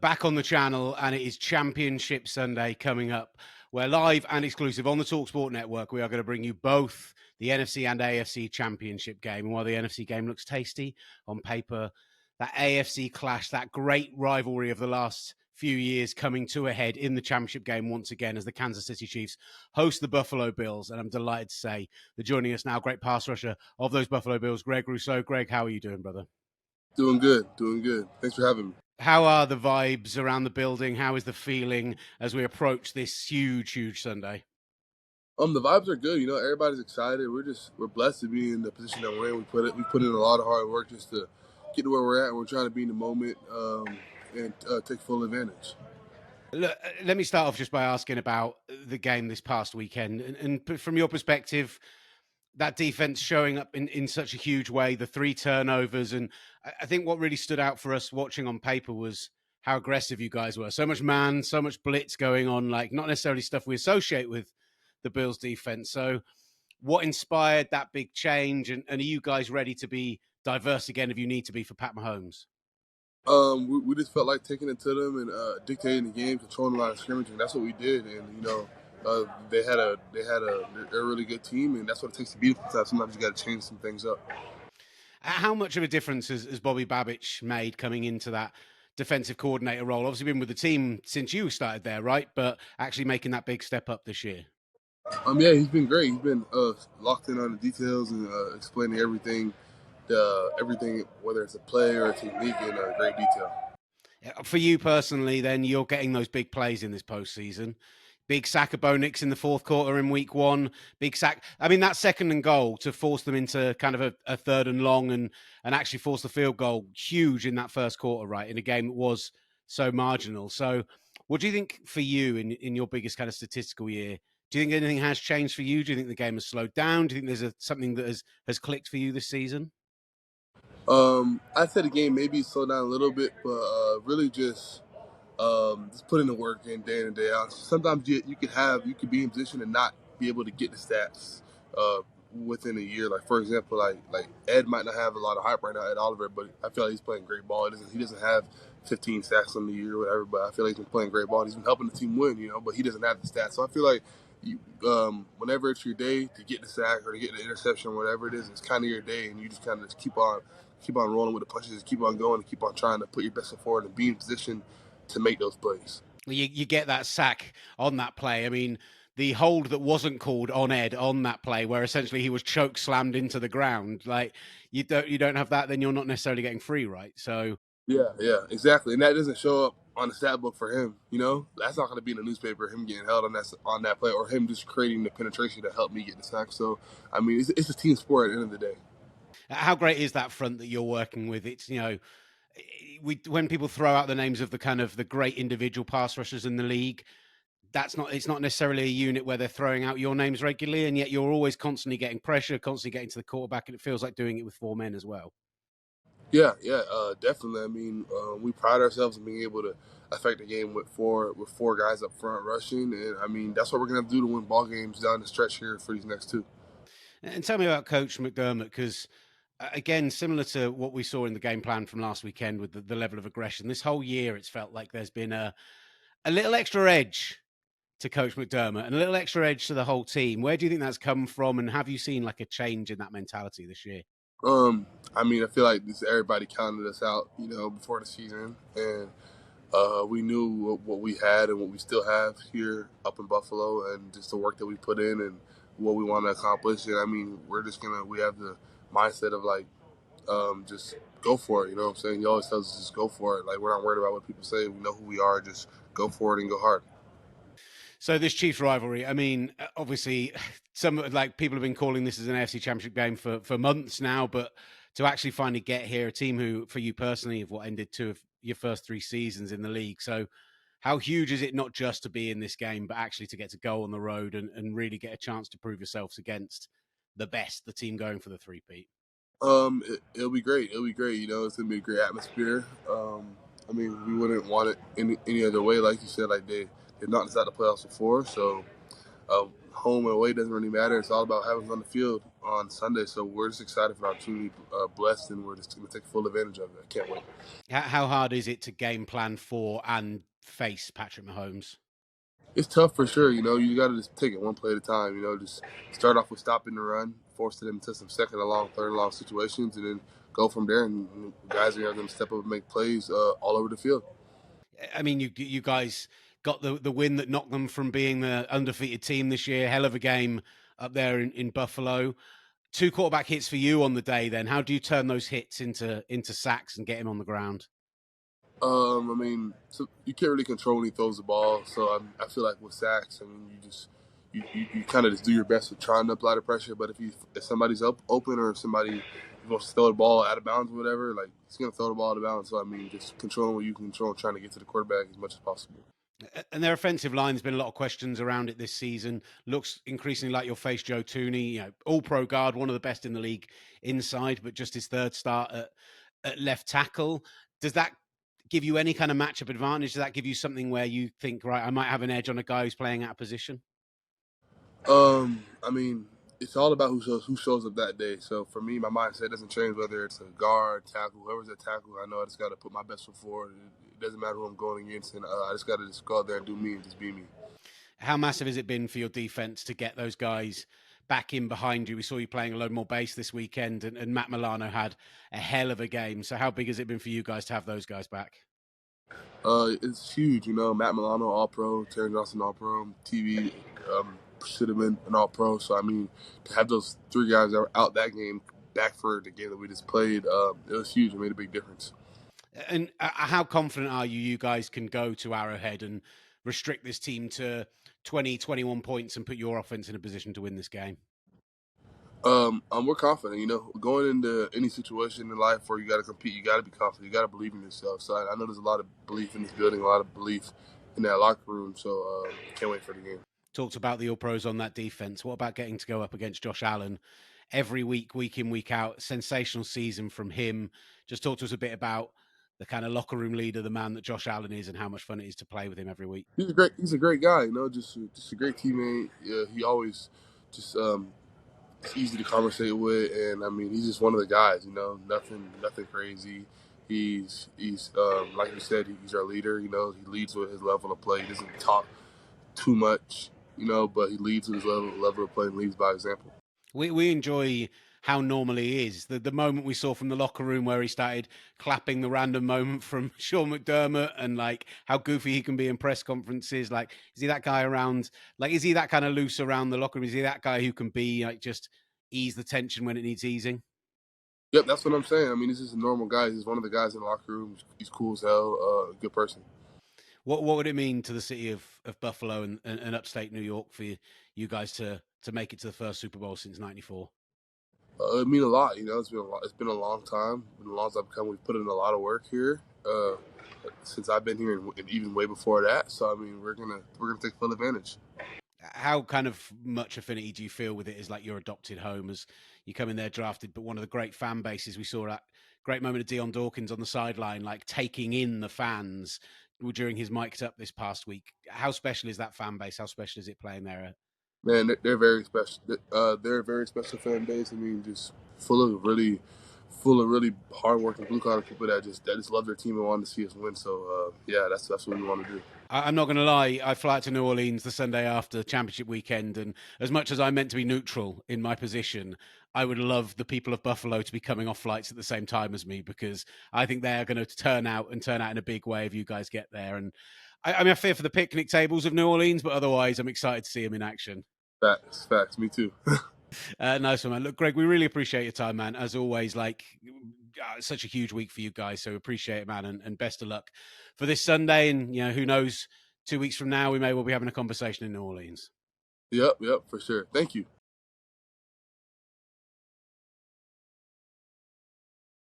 back on the channel, and it is Championship Sunday coming up. We're live and exclusive on the talkSPORT network. We are going to bring you both the NFC and AFC Championship game. And while the NFC game looks tasty on paper, that AFC clash, that great rivalry of the last few years coming to a head in the championship game once again as the Kansas City Chiefs host the Buffalo Bills. And I'm delighted to say that joining us now, great pass rusher of those Buffalo Bills, Greg Rousseau. Greg, how are you doing, brother? Doing good. Thanks for having me. How are the vibes around the building? How is the feeling as we approach this huge Sunday? The vibes are good. Everybody's excited. We're blessed to be in the position that we're in. We put in a lot of hard work just to get to where we're at, and we're trying to be in the moment and take full advantage. Look, let me start off just by asking about the game this past weekend, and from your perspective, that defense showing up in such a huge way, the 3 turnovers. And I think what really stood out for us watching on paper was how aggressive you guys were. So much man, so much blitz going on, like not necessarily stuff we associate with the Bills defense. So what inspired that big change? And are you guys ready to be diverse again if you need to be for Pat Mahomes? We just felt like taking it to them and dictating the game, controlling a lot of scrimmage, and that's what we did. And they're a really good team, and that's what it takes to beat them. Sometimes you got to change some things up. How much of a difference has Bobby Babich made coming into that defensive coordinator role? Obviously been with the team since you started there, right? But actually making that big step up this year. Yeah, he's been great. He's been locked in on the details and explaining everything, whether it's a play or a technique in great detail. For you personally, then you're getting those big plays in this postseason. Big sack of Bo Nix in the fourth quarter in week 1. Big sack. I mean, that 2nd and goal to force them into kind of a 3rd and long and actually force the field goal, huge in that first quarter, right? In a game that was so marginal. So what do you think for you in your biggest kind of statistical year? Do you think anything has changed for you? Do you think the game has slowed down? Do you think there's something that has clicked for you this season? I'd say the game maybe slowed down a little bit, but really just put in the work day in and day out. Sometimes you could be in position and not be able to get the stats within a year. Like for example, like Ed might not have a lot of hype right now, Ed Oliver, but I feel like he's playing great ball. He doesn't have 15 sacks on the year or whatever, but I feel like he's been playing great ball. He's been helping the team win, but he doesn't have the stats. So I feel like whenever it's your day to get the sack or to get the interception or whatever it is, it's kind of your day, and you just kind of just keep on rolling with the punches, keep on going, and keep on trying to put your best foot forward and be in position to make those plays. You get that sack on that play. I mean, the hold that wasn't called on Ed on that play, where essentially he was choke slammed into the ground. Like you don't have that, then you're not necessarily getting free, right? So yeah, exactly. And that doesn't show up on the stat book for him. That's not going to be in the newspaper. Him getting held on that play, or him just creating the penetration to help me get the sack. So I mean, it's a team sport at the end of the day. how great is that front that you're working with? It's when people throw out the names of the kind of the great individual pass rushers in the league, it's not necessarily a unit where they're throwing out your names regularly, and yet you're always constantly getting pressure, constantly getting to the quarterback, and it feels like doing it with 4 men as well. Yeah, definitely. I mean, we pride ourselves in being able to affect the game with four guys up front rushing, and I mean that's what we're gonna have to do to win ball games down the stretch here for these next 2. And tell me about Coach McDermott, because again, similar to what we saw in the game plan from last weekend with the level of aggression, this whole year it's felt like there's been a little extra edge to Coach McDermott and a little extra edge to the whole team. Where do you think that's come from, and have you seen like a change in that mentality this year? I mean, I feel like everybody counted us out, before the season, and we knew what we had and what we still have here up in Buffalo, and just the work that we put in and what we want to accomplish. And I mean, we have the mindset of like, just go for it. You know what I'm saying? He always tells us just go for it. Like we're not worried about what people say. We know who we are. Just go for it and go hard. So this Chiefs rivalry, I mean, obviously, some like people have been calling this as an AFC Championship game for months now, but to actually finally get here, a team who, for you personally, have what ended 2 of your first 3 seasons in the league. So, how huge is it not just to be in this game, but actually to get to go on the road and really get a chance to prove yourselves against the best, the team going for the three-peat? It'll be great. It'll be great. It's gonna be a great atmosphere. I mean, we wouldn't want it any other way. Like you said, like they've knocked us out of the playoffs before, so Home and away doesn't really matter. It's all about having on the field on Sunday. So we're just excited for the opportunity, blessed, and we're just going to take full advantage of it. I can't wait. How hard is it to game plan for and face Patrick Mahomes? It's tough for sure. You got to just take it one play at a time. Just start off with stopping the run, forcing them into some second and long, third and long situations, and then go from there. And guys are going to step up and make plays all over the field. I mean, you guys got the win that knocked them from being the undefeated team this year. Hell of a game up there in Buffalo. Two quarterback hits for you on the day. Then how do you turn those hits into sacks and get him on the ground? I mean, so you can't really control when he throws the ball. So I feel like with sacks, I mean, you kind of just do your best with trying to apply the pressure. But if somebody's open or if somebody wants to throw the ball out of bounds or whatever, like he's gonna throw the ball out of bounds. So I mean, just controlling what you can control, trying to get to the quarterback as much as possible. And their offensive line, there's been a lot of questions around it this season. Looks increasingly like you'll face Joe Tooney, all pro guard, one of the best in the league inside, but just his third start at left tackle. Does that give you any kind of matchup advantage? Does that give you something where you think, right, I might have an edge on a guy who's playing out of position? I mean, it's all about who shows up that day. So for me, my mindset doesn't change whether it's a guard, tackle, whoever's at tackle. I know I just got to put my best foot forward. It doesn't matter who I'm going against, and I just got to just go out there and do me and just be me. How massive has it been for your defense to get those guys back in behind you? We saw you playing a load more base this weekend, and Matt Milano had a hell of a game. So how big has it been for you guys to have those guys back? It's huge, Matt Milano, All Pro, Terry Johnson, All Pro, TV should have been an All Pro. So I mean, to have those three guys that were out that game back for the game that we just played, it was huge. It made a big difference. And how confident are you guys can go to Arrowhead and restrict this team to 20, 21 points and put your offense in a position to win this game? We're confident. Going into any situation in life where you got to compete, you got to be confident. You got to believe in yourself. So I know there's a lot of belief in this building, a lot of belief in that locker room. So can't wait for the game. Talked about the All Pros on that defense. What about getting to go up against Josh Allen every week, week in, week out? Sensational season from him. Just talk to us a bit about the kind of locker room leader, the man that Josh Allen is, and how much fun it is to play with him every week. He's a great guy. Just a great teammate. Yeah, he always just easy to conversate with, and I mean, he's just one of the guys. Nothing crazy. He's like you said, he's our leader. He leads with his level of play. He doesn't talk too much, but he leads with his level of play and leads by example. We enjoy how normal he is. The moment we saw from the locker room where he started clapping the random moment from Sean McDermott and like how goofy he can be in press conferences. Like, is he that guy around? Like, is he that kind of loose around the locker room? Is he that guy who can be like just ease the tension when it needs easing? Yep, that's what I'm saying. I mean, he's just a normal guy. He's one of the guys in the locker room. He's cool as hell. Good person. What would it mean to the city of Buffalo and upstate New York for you guys to make it to the first Super Bowl since '94? It mean a lot. It's been a lot. It's been a long time. Been a long time coming. We've put in a lot of work here since I've been here, and even way before that. So I mean, we're gonna take full advantage. How kind of much affinity do you feel with it as like your adopted home as you come in there drafted, but one of the great fan bases we saw that great moment of Dion Dawkins on the sideline, like taking in the fans during his mic'd up this past week. How special is that fan base? How special is it playing there? Man, they're very special. They're a very special fan base. I mean, just full of really hardworking blue collar people that just love their team and want to see us win. So yeah, that's what we want to do. I'm not going to lie. I fly out to New Orleans the Sunday after championship weekend, and as much as I'm meant to be neutral in my position, I would love the people of Buffalo to be coming off flights at the same time as me because I think they are going to turn out in a big way if you guys get there. And I mean, I fear for the picnic tables of New Orleans, but otherwise, I'm excited to see them in action. Facts. Me too. Nice one, man. Look, Greg, we really appreciate your time, man. As always, like such a huge week for you guys, so appreciate it, man, and best of luck for this Sunday. And who knows, 2 weeks from now, we may well be having a conversation in New Orleans. Yep, for sure. Thank you.